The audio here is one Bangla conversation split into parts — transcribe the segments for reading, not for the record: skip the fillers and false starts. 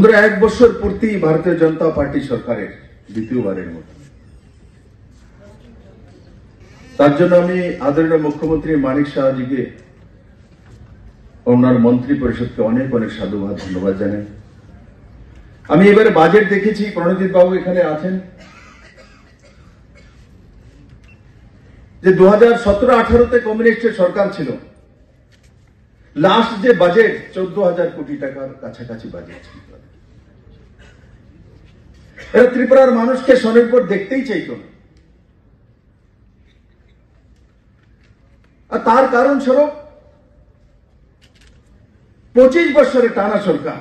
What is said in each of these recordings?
বন্ধুরা, 1 বছর পূর্তি ভারতীয় জনতা পার্টি সরকারের দ্বিতীয়বারের মতো। তার জন্য আমি আদরণীয় মুখ্যমন্ত্রী মানিক সাহাজিকে, ওনার মন্ত্রী পরিষদকে অনেক অনেক সাধুবাদ ধন্যবাদ জানাই। আমি এবারে বাজেট দেখেছি, প্রণজিৎ বাবু এখানে আছেন, যে 2017-18তে কমিউনিস্টের সরকার ছিল, লাস্ট যে বাজেট 14,000 কোটি টাকার কাছাকাছি বাজেট ছিল। এরা ত্রিপুরার মানুষকে স্বনির্ভর দেখতেই চাইত না। আর তার কারণ স্বরূপ 25 বছরের টানা সরকার,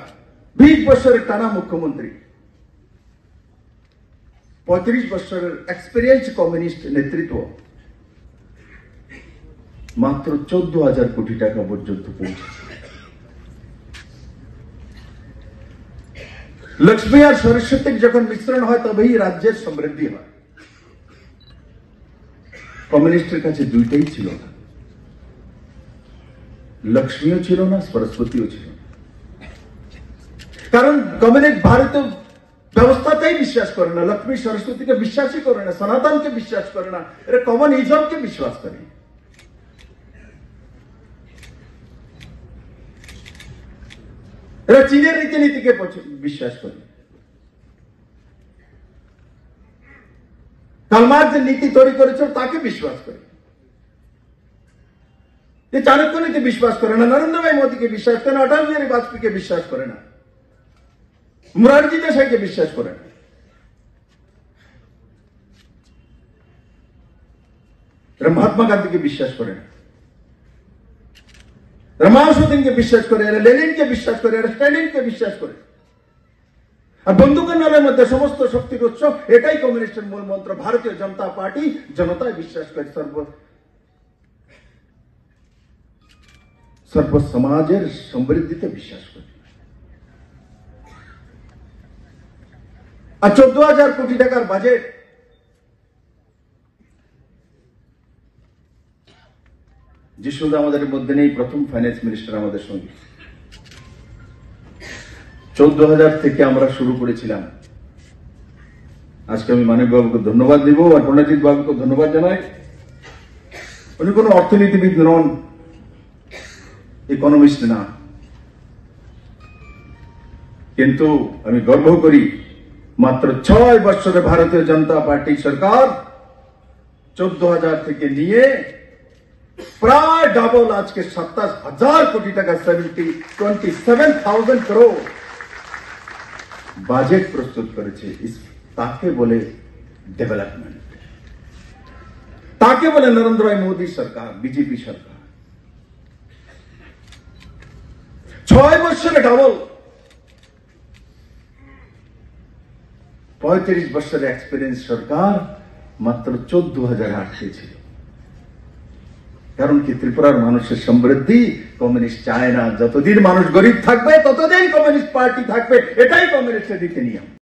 20 বছরের টানা মুখ্যমন্ত্রী, 35 বছরের এক্সপিরিয়েন্স কমিউনিস্ট নেতৃত্ব মাত্র 14,000 কোটি টাকা পর্যন্ত পৌঁছেছে। লক্ষ্মী আর সরস্বতীর যখন মিশ্রণ হয় তবেই রাজ্যের সমৃদ্ধি হয়। কমিউনিস্টের কাছে দুইটাই ছিল না, লক্ষ্মীও ছিল না, সরস্বতীও ছিল না। কারণ কমিউনিস্ট ভারতীয় ব্যবস্থাতেই বিশ্বাস করে না, লক্ষ্মী সরস্বতীকে বিশ্বাসই করে না, সনাতনকে বিশ্বাস করে না, এরা কমিউনিজমকে বিশ্বাস করে। এরা চীনের রীতিনীতিকে বিশ্বাস করে। কার্ল মার্ক্স যে নীতি তৈরি করেছে তাকে বিশ্বাস করে। চাণক্য নীতি বিশ্বাস করে না, নরেন্দ্র ভাই মোদীকে বিশ্বাস করে না, অটল বিহারী বাজপেয়ীকে বিশ্বাস করে না, মোরারজি দেশাইকে বিশ্বাস করে না। এরা মহাত্মা গান্ধীকে বিশ্বাস করে না, মাও সেতুংকে বিশ্বাস করে, এরা লেনিনকে বিশ্বাস করে, এরা স্ট্যালিনকে বিশ্বাস করে। আর বন্দুকের নলের মধ্যে সমস্ত শক্তির উৎস, এটাই কমিউনিস্টের মূল মন্ত্র। ভারতীয় জনতা পার্টি জনতায় বিশ্বাস করে, সর্ব সমাজের সমৃদ্ধিতে বিশ্বাস করে। আর 14,000 কোটি টাকার বাজেট, যে শুধু আমাদের মধ্যে নেই, প্রথম ফাইন্যান্স মিনিস্টার আমাদের সঙ্গে। 14,000 থেকে আমরা শুরু করেছিলাম। আজকে আমি মানিক বাবুকে ধন্যবাদ দিব আর প্রণজিৎ বাবুকে ধন্যবাদ জানাই। উনি কোন অর্থনীতিবিদ নন, ইকোনমিস্ট না, কিন্তু আমি গর্ব করি মাত্র 6 বছরে ভারতীয় জনতা পার্টি সরকার 14,000 থেকে নিয়ে প্রায় ডাবল, আজকে 27,000 কোটি টাকা, 27,000 crore বাজেট প্রস্তুত করেছে। তাকে বলে ডেভেলপমেন্ট, তাকে বলে নরেন্দ্র ভাই মোদী সরকার, বিজেপি সরকার। 6 বছরে ডাবল, 35 বছরের এক্সপিরিয়েন্স সরকার মাত্র 14,000 আটকে ছিল। কারণ কি, ত্রিপুরার মানুষের সমৃদ্ধি কমিউনিস্ট চায় না। যতদিন মানুষ গরিব থাকবে ততদিন কমিউনিস্ট পার্টি থাকবে, এটাই কমিউনিস্টের রীতি নিয়ম।